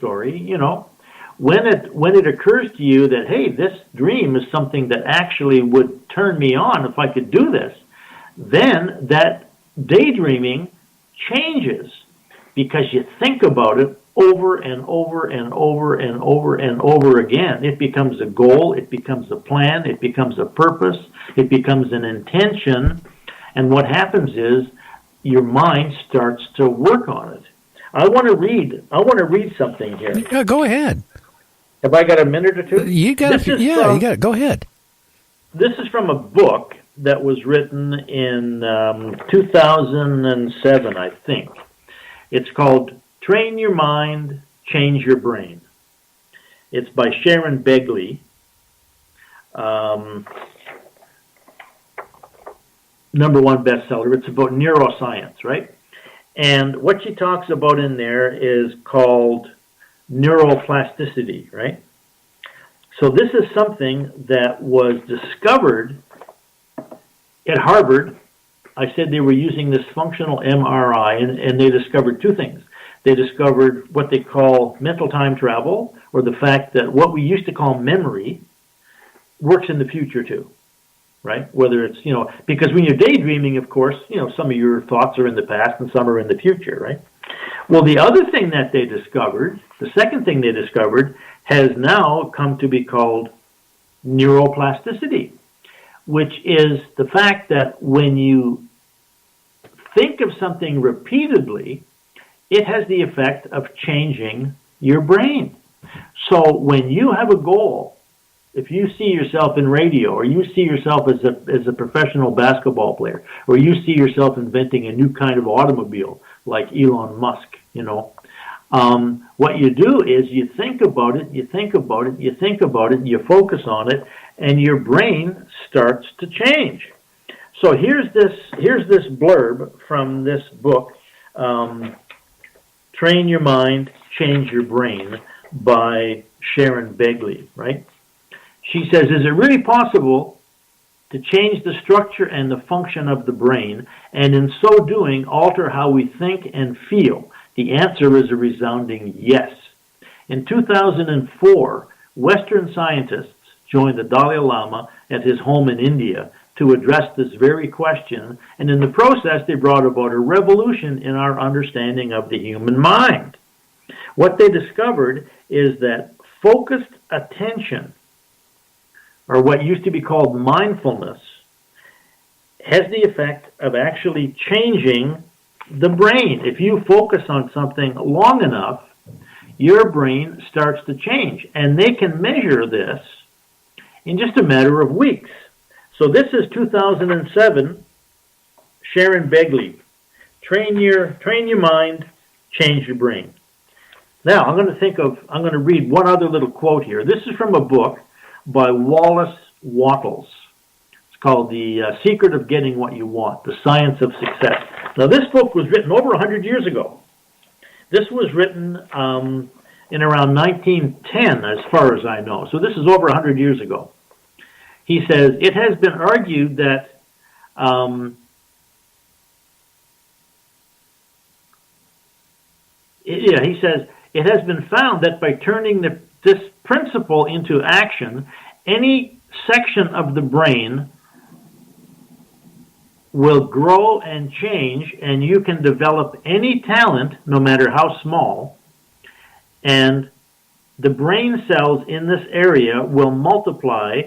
story, when it occurs to you that, hey, this dream is something that actually would turn me on if I could do this, then that daydreaming changes because you think about it over and over and over and over and over again. It becomes a goal, it becomes a plan, it becomes a purpose, it becomes an intention, and what happens is your mind starts to work on it. I want to read something here. Yeah, go ahead. Have I got a minute or two? You got it. Go ahead. This is from a book that was written in 2007, I think. It's called Train Your Mind, Change Your Brain. It's by Sharon Begley. #1 bestseller. It's about neuroscience, right? And what she talks about in there is called neuroplasticity, right? So this is something that was discovered at Harvard. I said they were using this functional MRI, and they discovered two things. They discovered what they call mental time travel, or the fact that what we used to call memory works in the future too, right? Whether it's, because when you're daydreaming, of course, some of your thoughts are in the past and some are in the future, right? Well, the other thing that they discovered, the second thing they discovered, has now come to be called neuroplasticity, which is the fact that when you think of something repeatedly, it has the effect of changing your brain. So when you have a goal, if you see yourself in radio, or you see yourself as a professional basketball player, or you see yourself inventing a new kind of automobile like Elon Musk, what you do is you think about it, you focus on it, and your brain starts to change. So here's this blurb from this book, Train Your Mind, Change Your Brain, by Sharon Begley, right? She says, is it really possible to change the structure and the function of the brain, and in so doing, alter how we think and feel? The answer is a resounding yes. In 2004, Western scientists joined the Dalai Lama at his home in India to address this very question, and in the process, they brought about a revolution in our understanding of the human mind. What they discovered is that focused attention, or what used to be called mindfulness, has the effect of actually changing the brain. If you focus on something long enough, your brain starts to change. And they can measure this in just a matter of weeks. So this is 2007, Sharon Begley. Train your mind, change your brain. Now, I'm going to read one other little quote here. This is from a book by Wallace Wattles. It's called The Secret of Getting What You Want, The Science of Success. Now, this book was written over 100 years ago. This was written in around 1910, as far as I know. So this is over 100 years ago. He says, it has been argued that he says, it has been found that by turning this principle into action, any section of the brain will grow and change, and you can develop any talent, no matter how small, and the brain cells in this area will multiply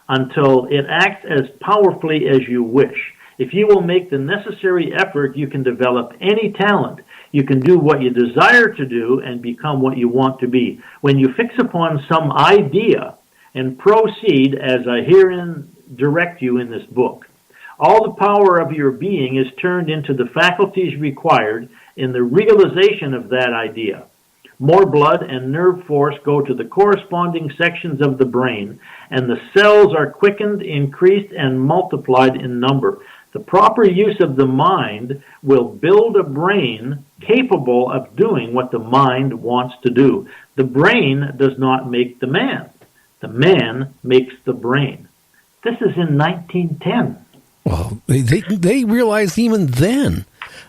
until it acts as powerfully as you wish. If you will make the necessary effort, you can develop any talent. You can do what you desire to do and become what you want to be. When you fix upon some idea and proceed as I herein direct you in this book, all the power of your being is turned into the faculties required in the realization of that idea. More blood and nerve force go to the corresponding sections of the brain, and the cells are quickened, increased, and multiplied in number. The proper use of the mind will build a brain capable of doing what the mind wants to do. The brain does not make the man. The man makes the brain. This is in 1910. Well, they realized even then.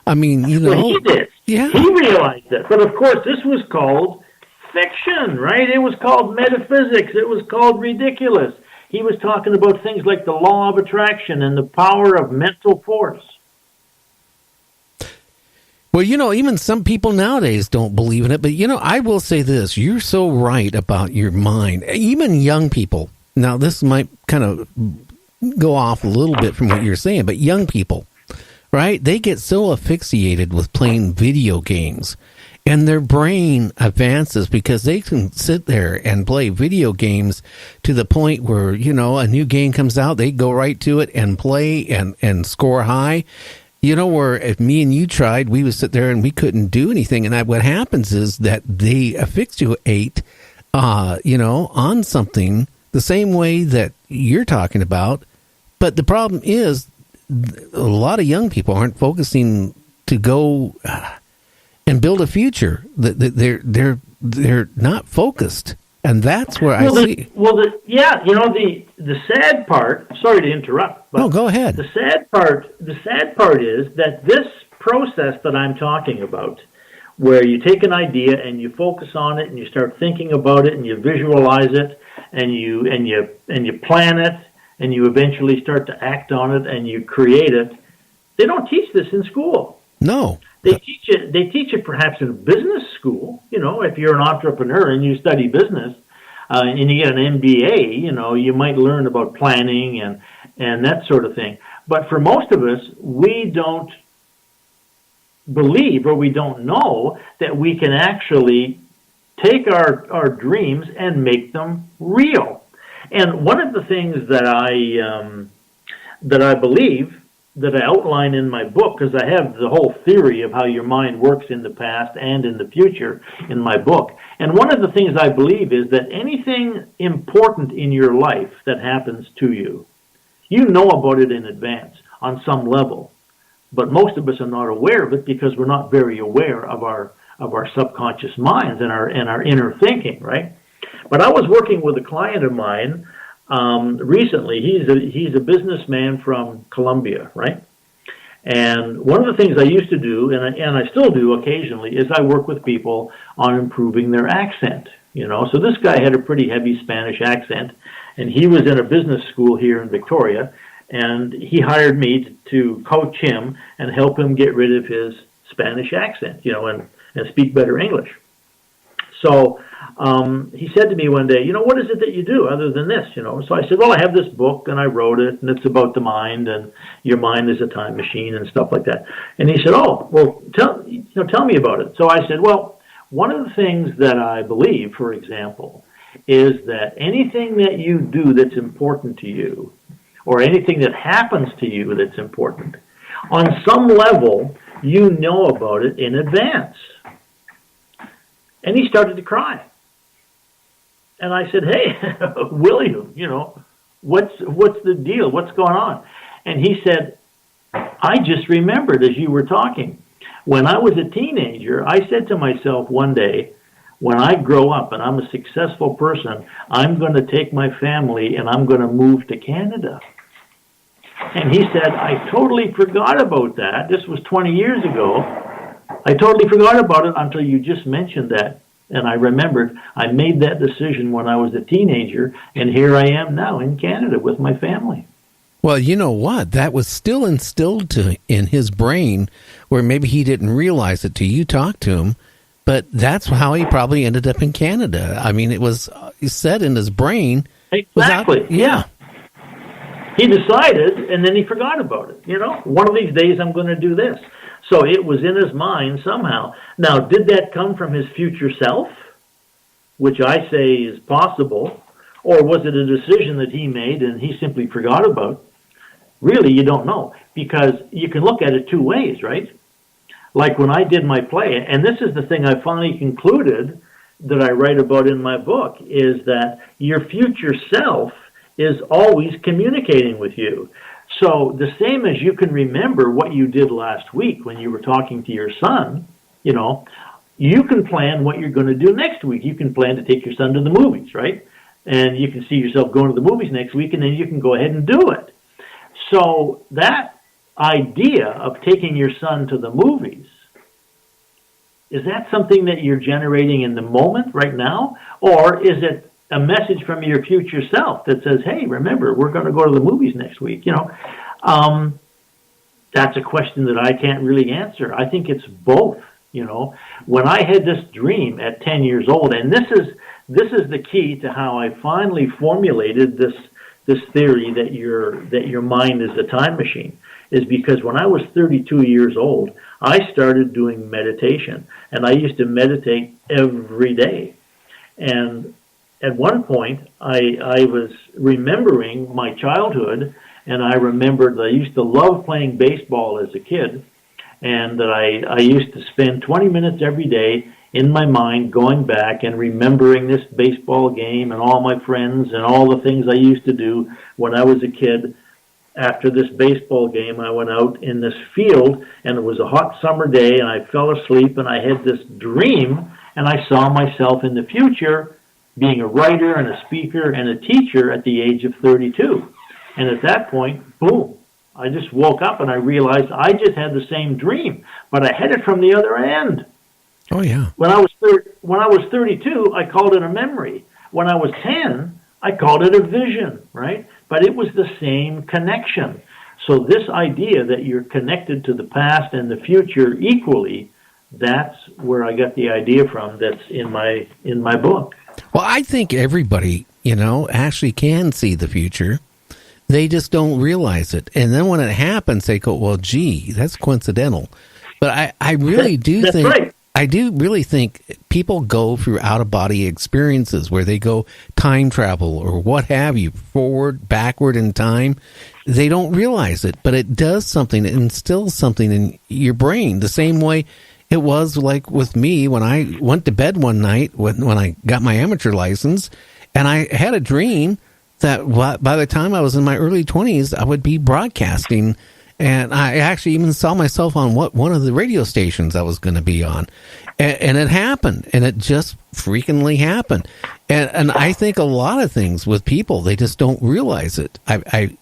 I mean, Well, he did. Yeah. He realized it. But, of course, this was called fiction, right? It was called metaphysics. It was called ridiculous. He was talking about things like the law of attraction and the power of mental force. Well, even some people nowadays don't believe in it. But, I will say this. You're so right about your mind. Even young people. Now, this might kind of go off a little bit from what you're saying, but young people, right? They get so asphyxiated with playing video games. And their brain advances because they can sit there and play video games to the point where, a new game comes out, they go right to it and play and score high. Where if me and you tried, we would sit there and we couldn't do anything. And what happens is that they asphyxiate, on something the same way that you're talking about. But the problem is a lot of young people aren't focusing to go and build a future. They're not focused, and that's where I see. The sad part. Sorry to interrupt. But no, go ahead. The sad part is that this process that I'm talking about, where you take an idea and you focus on it and you start thinking about it and you visualize it and you plan it and you eventually start to act on it and you create it. They don't teach this in school. No. They teach it perhaps in business school. If you're an entrepreneur and you study business and you get an MBA, you might learn about planning and that sort of thing. But for most of us, we don't believe or we don't know that we can actually take our dreams and make them real. And one of the things that I believe, that I outline in my book, because I have the whole theory of how your mind works in the past and in the future in my book. And one of the things I believe is that anything important in your life that happens to you, you know about it in advance on some level. But most of us are not aware of it because we're not very aware of our subconscious minds and our inner thinking, right? But I was working with a client of mine recently. He's a businessman from Colombia, right? And one of the things I used to do, and I still do occasionally, is I work with people on improving their accent. So this guy had a pretty heavy Spanish accent, and he was in a business school here in Victoria, and he hired me to coach him and help him get rid of his Spanish accent, and speak better English. So he said to me one day, what is it that you do other than this? So I said, well, I have this book and I wrote it and it's about the mind and your mind is a time machine and stuff like that. And he said, oh, well, tell me about it. So I said, well, one of the things that I believe, for example, is that anything that you do that's important to you or anything that happens to you that's important, on some level, you know about it in advance. And he started to cry. And I said, hey, William, what's the deal? What's going on? And he said, I just remembered as you were talking. When I was a teenager, I said to myself one day, when I grow up and I'm a successful person, I'm going to take my family and I'm going to move to Canada. And he said, I totally forgot about that. This was 20 years ago. I totally forgot about it until you just mentioned that. And I remembered I made that decision when I was a teenager, and here I am now in Canada with my family. Well, you know what? That was still instilled in his brain, where maybe he didn't realize it till you talked to him, but that's how he probably ended up in Canada. I mean, it was set in his brain. Exactly. Yeah. He decided, and then he forgot about it. One of these days I'm going to do this. So it was in his mind somehow. Now, did that come from his future self, which I say is possible, or was it a decision that he made and he simply forgot about? Really, you don't know, because you can look at it two ways, right? Like when I did my play, and this is the thing I finally concluded that I write about in my book, is that your future self is always communicating with you. So the same as you can remember what you did last week when you were talking to your son, you can plan what you're going to do next week. You can plan to take your son to the movies, right? And you can see yourself going to the movies next week, and then you can go ahead and do it. So that idea of taking your son to the movies is that something that you're generating in the moment right now? Or is it a message from your future self that says, hey, remember, we're going to go to the movies next week? That's a question that I can't really answer. I think it's both. When I had this dream at 10 years old, and this is the key to how I finally formulated this theory that your mind is a time machine, is because when I was 32 years old, I started doing meditation, and I used to meditate every day. And at one point, I was remembering my childhood, and I remembered that I used to love playing baseball as a kid, and that I used to spend 20 minutes every day in my mind going back and remembering this baseball game and all my friends and all the things I used to do when I was a kid. After this baseball game, I went out in this field, and it was a hot summer day, and I fell asleep, and I had this dream, and I saw myself in the future being a writer and a speaker and a teacher at the age of 32. And at that point, boom, I just woke up and I realized I just had the same dream, but I had it from the other end. Oh, yeah. When I was 32, I called it a memory. When I was 10, I called it a vision, right? But it was the same connection. So this idea that you're connected to the past and the future equally, that's where I got the idea from. That's in my book. Well, I think everybody, actually can see the future. They just don't realize it. And then when it happens, they go, well, gee, that's coincidental. But I really do that's think... Right. I do really think people go through out-of-body experiences where they go time travel or what have you, forward, backward in time. They don't realize it, but it does something. It instills something in your brain the same way it was like with me when I went to bed one night when I got my amateur license, and I had a dream that by the time I was in my early 20s, I would be broadcasting. And I actually even saw myself on one of the radio stations I was going to be on. And it happened. And it just freakingly happened. And I think a lot of things with people, they just don't realize it. I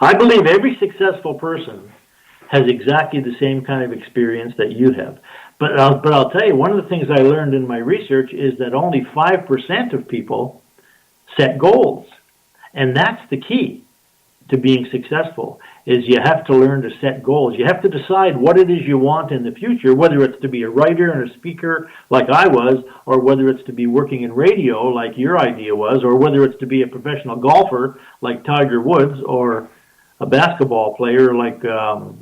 believe every successful person has exactly the same kind of experience that you have. But I'll tell you, one of the things I learned in my research is that only 5% of people set goals. And that's the key to being successful, is you have to learn to set goals. You have to decide what it is you want in the future, whether it's to be a writer and a speaker like I was, or whether it's to be working in radio like your idea was, or whether it's to be a professional golfer like Tiger Woods, or a basketball player like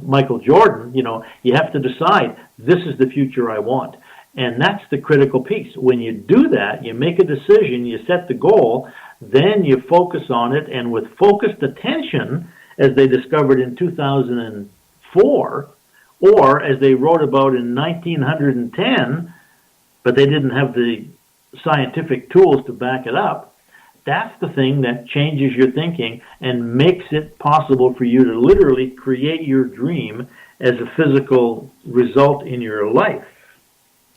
Michael Jordan. You have to decide, this is the future I want. And that's the critical piece. When you do that, you make a decision, you set the goal, then you focus on it, and with focused attention, as they discovered in 2004, or as they wrote about in 1910, but they didn't have the scientific tools to back it up, that's the thing that changes your thinking and makes it possible for you to literally create your dream as a physical result in your life.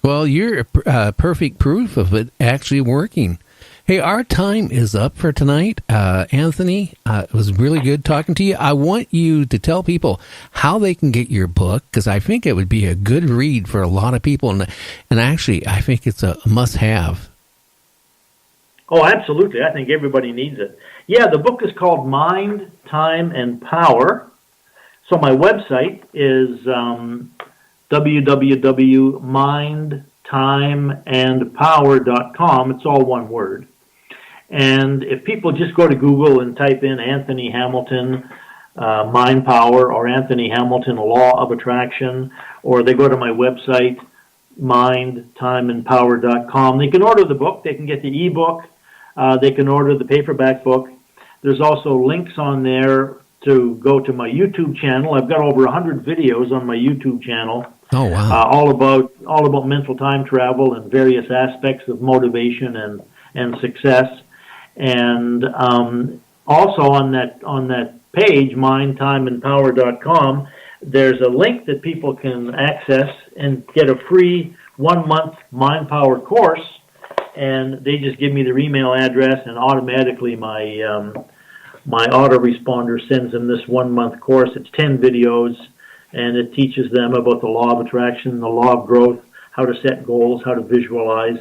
Well, you're perfect proof of it actually working. Hey, our time is up for tonight. Anthony, it was really good talking to you. I want you to tell people how they can get your book, because I think it would be a good read for a lot of people. And actually, I think it's a must-have. Oh, absolutely. I think everybody needs it. Yeah, the book is called Mind, Time, and Power. So my website is www.mindtimeandpower.com. It's all one word. And if people just go to Google and type in Anthory Hamilton Mind Power, or Anthory Hamilton Law of Attraction, or they go to my website, mindtimeandpower.com, they can order the book. They can get the ebook. They can order the paperback book. There's also links on there to go to my YouTube channel. I've got over 100 videos on my YouTube channel. Oh, wow. All about mental time travel and various aspects of motivation and success. And also on that page, mindtimeandpower.com, there's a link that people can access and get a free 1-month Mind Power course. And they just give me their email address, and automatically my autoresponder sends them this 1-month course. It's 10 videos. and it teaches them about the law of attraction, the law of growth, how to set goals, how to visualize,